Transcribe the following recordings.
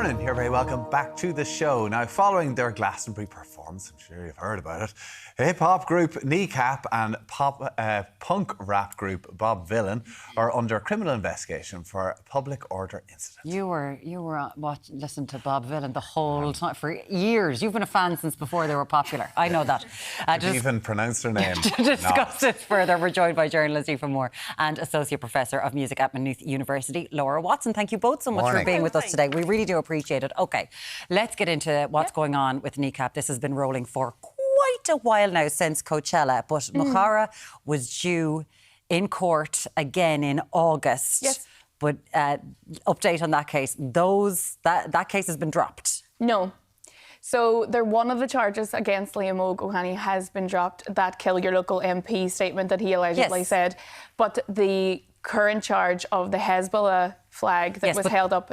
morning. You're very welcome back to the show. Now, following their Glastonbury performance, I'm sure you've heard about it, hip-hop group Kneecap and punk rap group Bob Vylan are under criminal investigation for a public order incident. You were listening to Bob Vylan the whole time for years. You've been a fan since before they were popular. I know that. I didn't even pronounce their name. To discuss it further, we're joined by journalist Aoife Moore and Associate Professor of Music at Maynooth University, Laura Watson. Thank you both so much for being with us today. We really do appreciate it. OK, let's get into what's going on with Kneecap. This has been rolling for quite a while now, since Coachella, but Mukhara was due in court again in August. Yes. But update on that case, that case has been dropped. No. So one of the charges against Liam O'Connor has been dropped, that kill your local MP statement that he allegedly said. But the current charge of the Hezbollah flag that was held up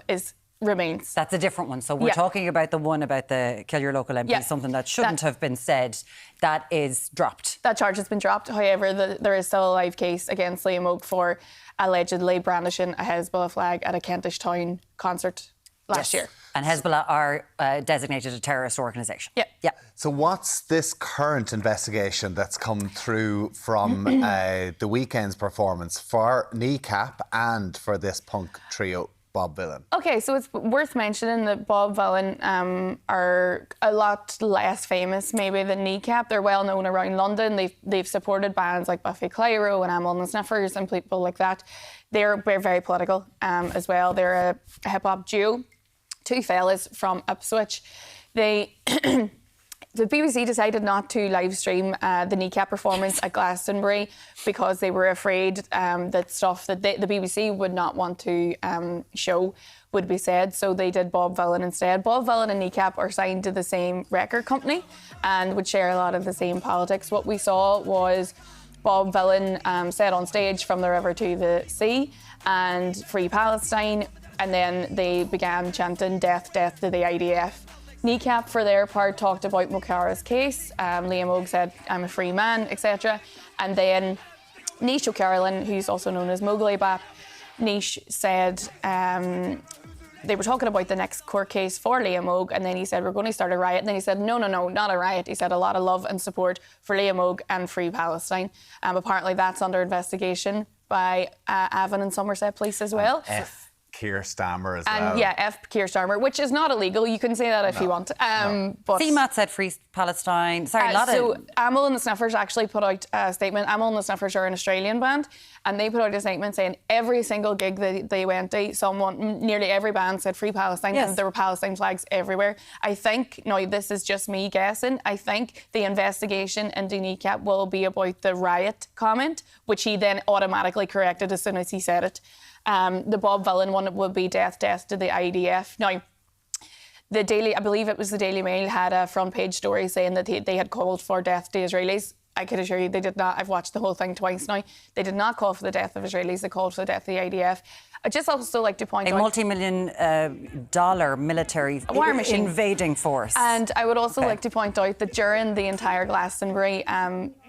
remains. That's a different one. So we're talking about the one about the kill your local MP, something that shouldn't have been said. That is dropped. That charge has been dropped. However, there is still a live case against Liam O'Connor for allegedly brandishing a Hezbollah flag at a Kentish Town concert last year. And Hezbollah are designated a terrorist organisation. Yeah. So what's this current investigation that's come through from the weekend's performance for Kneecap and for this punk trio, Bob Vylan? OK, so it's worth mentioning that Bob Vylan are a lot less famous maybe than Kneecap. They're well known around London. They've supported bands like Buffy Clyro and Amyl and the Sniffers and people like that. They're very political as well. They're a hip-hop duo. Two fellas from Ipswich. The BBC decided not to live stream the Kneecap performance at Glastonbury because they were afraid that stuff that the BBC would not want to show would be said. So they did Bob Vylan instead. Bob Vylan and Kneecap are signed to the same record company and would share a lot of the same politics. What we saw was Bob Vylan said on stage, "From the river to the sea" and "Free Palestine." And then they began chanting "Death, death to the IDF." Kneecap, for their part, talked about Mukhara's case. Liam O'Connor said, "I'm a free man," etc. And then Nish O'Carolan, who's also known as Mowgli Bap, Nish said they were talking about the next court case for Liam O'Connor, and then he said, "We're going to start a riot." And then he said, no, not a riot. He said a lot of love and support for Liam O'Connor and Free Palestine. Apparently that's under investigation by Avon and Somerset Police as well. Keir Starmer as well. And F. Keir Starmer, which is not illegal. You can say that if you want. But CMAT said Free Palestine. Sorry, Amyl and the Sniffers actually put out a statement. Amyl and the Sniffers are an Australian band, and they put out a statement saying every single gig that they went to, nearly every band said Free Palestine, and there were Palestine flags everywhere. I think, now this is just me guessing, I think the investigation into Kneecap will be about the riot comment, which he then automatically corrected as soon as he said it. The Bob Vylan one would be "Death, death to the IDF." Now, I believe it was the Daily Mail, had a front page story saying that they had called for death to Israelis. I can assure you they did not. I've watched the whole thing twice now. They did not call for the death of Israelis. They called for the death of the IDF. I'd just also like to point out... A multi-million dollar military war machine invading force. And I would also like to point out that during the entire Glastonbury,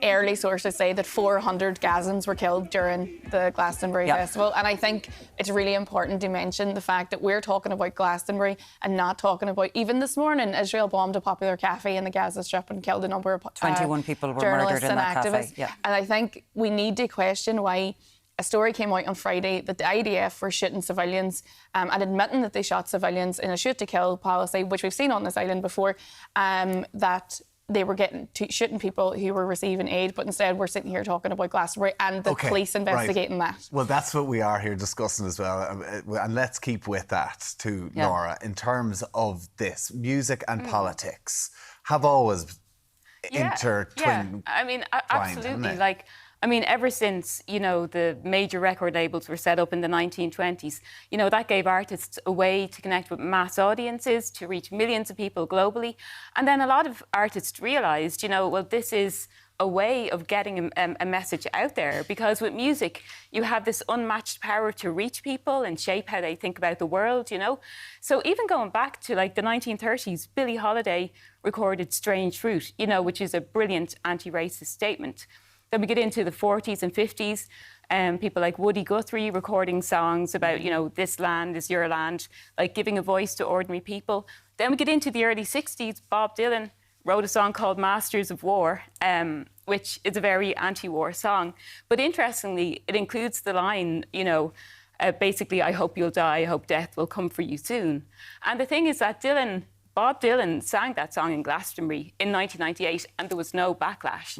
early sources say that 400 Gazans were killed during the Glastonbury Festival. And I think it's really important to mention the fact that we're talking about Glastonbury and not talking about... Even this morning, Israel bombed a popular cafe in the Gaza Strip and killed a number of 21 people were murdered in that activists. Cafe. And I think we need to question why a story came out on Friday that the IDF were shooting civilians and admitting that they shot civilians in a shoot-to-kill policy, which we've seen on this island before, that they were shooting people who were receiving aid, but instead we're sitting here talking about Glastonbury and the police investigating that. Well, that's what we are here discussing as well. And let's keep with that too, Laura. In terms of this, music and politics have always intertwined. I mean, absolutely. Ever since, the major record labels were set up in the 1920s, that gave artists a way to connect with mass audiences, to reach millions of people globally. And then a lot of artists realised, this is a way of getting a message out there, because with music, you have this unmatched power to reach people and shape how they think about the world, So even going back to the 1930s, Billie Holiday recorded Strange Fruit, which is a brilliant anti-racist statement. Then we get into the 40s and 50s. people like Woody Guthrie recording songs about, you know, this land is your land, like giving a voice to ordinary people. Then we get into the early 60s, Bob Dylan wrote a song called Masters of War, which is a very anti-war song. But interestingly, it includes the line, you know, basically, I hope you'll die, I hope death will come for you soon. And the thing is that Bob Dylan sang that song in Glastonbury in 1998 and there was no backlash.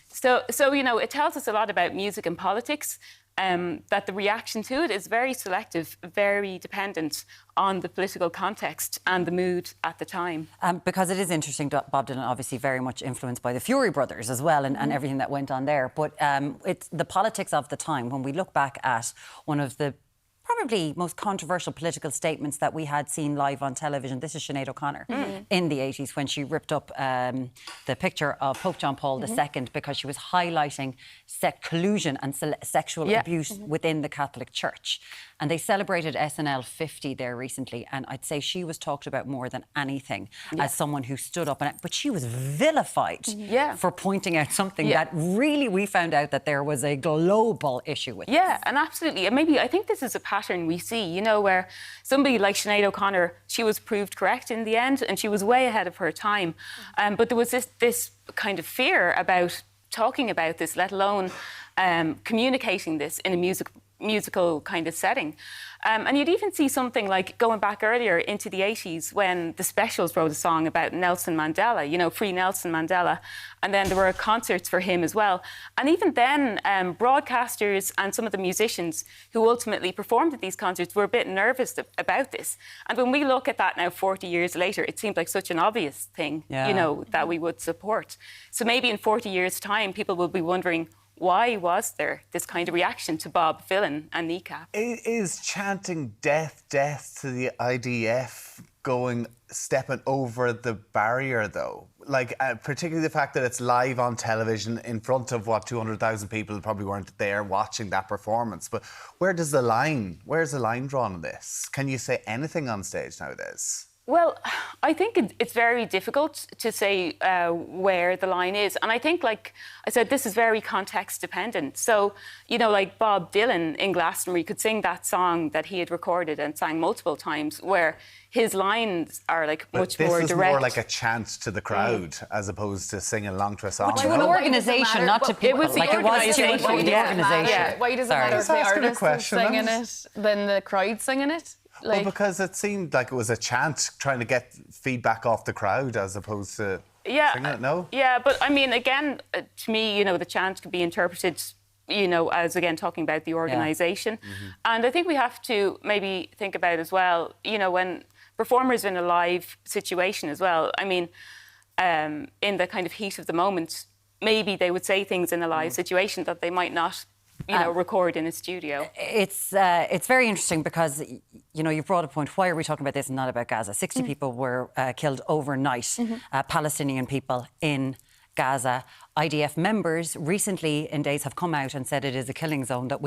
So you know, it tells us a lot about music and politics, that the reaction to it is very selective, very dependent on the political context and the mood at the time. Because it is interesting, Bob Dylan obviously very much influenced by the Fury brothers as well and everything that went on there. But it's the politics of the time. When we look back at one of the probably most controversial political statements that we had seen live on television. This is Chenade OConnor in the 80s when she ripped up the picture of Pope John Paul II because she was highlighting collusion and sexual abuse within the Catholic Church. And they celebrated SNL 50 there recently, and I'd say she was talked about more than anything as someone who stood up, but she was vilified for pointing out something that really we found out that there was a global issue with. Yeah, and absolutely. And maybe I think this is a pattern we see, you know, where somebody like Chenade OConnor, she was proved correct in the end, and she was way ahead of her time. But there was this kind of fear about talking about this, let alone communicating this in a musical kind of setting. And you'd even see something like going back earlier into the 80s when the Specials wrote a song about Nelson Mandela, you know, Free Nelson Mandela. And then there were concerts for him as well. And even then, broadcasters and some of the musicians who ultimately performed at these concerts were a bit nervous about this. And when we look at that now 40 years later, it seemed like such an obvious thing, you know, that we would support. So maybe in 40 years' time, people will be wondering, why was there this kind of reaction to Bob Vylan and Kneecap? Is chanting death, death to the IDF stepping over the barrier, though? Like, particularly the fact that it's live on television in front of, 200,000 people probably weren't there watching that performance. But where's the line drawn on this? Can you say anything on stage nowadays? Well, I think it's very difficult to say where the line is. And I think, like I said, this is very context dependent. So, you know, like Bob Dylan in Glastonbury could sing that song that he had recorded and sang multiple times, where his lines are like much more direct. This is more like a chant to the crowd as opposed to singing along to a song. But to an organisation, not to people. It was the organisation. Why does it matter if the artist is singing it than the crowd singing it? Well, because it seemed like it was a chant trying to get feedback off the crowd as opposed to singing it, no? Yeah, but I mean, again, to me, you know, the chant could be interpreted, you know, as, again, talking about the organisation. And I think we have to maybe think about as well, you know, when performers are in a live situation as well, I mean, in the kind of heat of the moment, maybe they would say things in a live situation that they might not, you know, record in a studio. It's very interesting because, you know, you've brought a point. Why are we talking about this and not about Gaza? 60 people were killed overnight, Palestinian people in Gaza. IDF members recently in days have come out and said it is a killing zone, that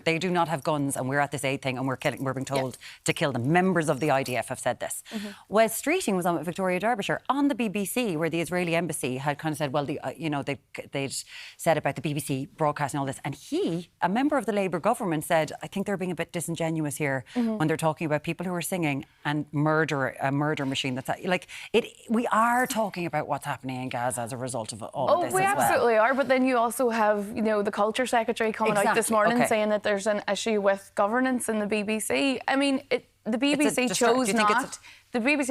they do not have guns and we're at this aid thing and we're being told to kill them. Members of the IDF have said this. Wes Streeting was on with Victoria Derbyshire on the BBC, where the Israeli embassy had kind of said, well, you know, they'd said about the BBC broadcasting all this, and he, a member of the Labour government, said, I think they're being a bit disingenuous here when they're talking about people who are singing and a murder machine. That's like it. We are talking about what's happening in Gaza as a result of all of this. We as absolutely well. are, but then you also have, you know, the Culture Secretary coming out this morning saying that there's an issue with governance in the BBC. I mean, the BBC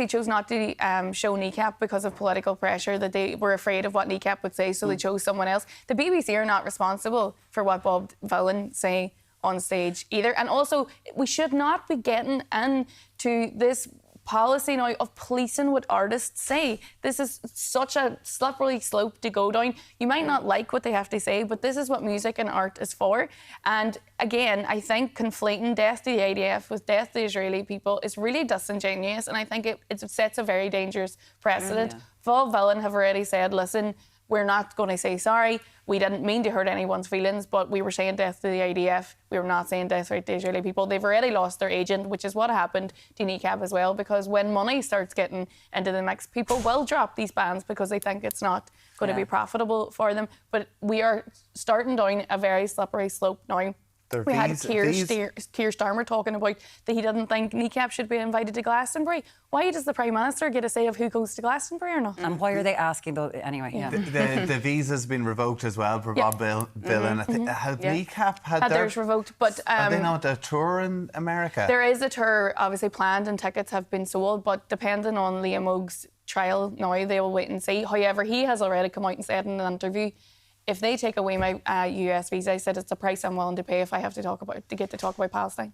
chose not to show Kneecap because of political pressure, that they were afraid of what Kneecap would say, so they chose someone else. The BBC are not responsible for what Bob Vylan say on stage either. And also, we should not be getting into this policy now of policing what artists say. This is such a slippery slope to go down. You might not like what they have to say, but this is what music and art is for. And again, I think conflating death to the IDF with death to the Israeli people is really disingenuous, and I think it sets a very dangerous precedent. Bob Vylan have already said, listen, we're not going to say sorry. We didn't mean to hurt anyone's feelings, but we were saying death to the IDF. We were not saying death to Israeli people. They've already lost their agent, which is what happened to Kneecap as well, because when money starts getting into the mix, people will drop these bans because they think it's not going to be profitable for them. But we are starting down a very slippery slope now. We had Keir Starmer talking about that he didn't think Kneecap should be invited to Glastonbury. Why does the Prime Minister get a say of who goes to Glastonbury or not? And why are they asking though? Anyway, The visa's been revoked as well for Bob Vylan. Had Kneecap had theirs revoked, but are they not a tour in America? There is a tour obviously planned and tickets have been sold, but depending on Liam Oak's trial now, they will wait and see. However, he has already come out and said in an interview, if they take away my US visa, I said it's a price I'm willing to pay if I have to get to talk about Palestine.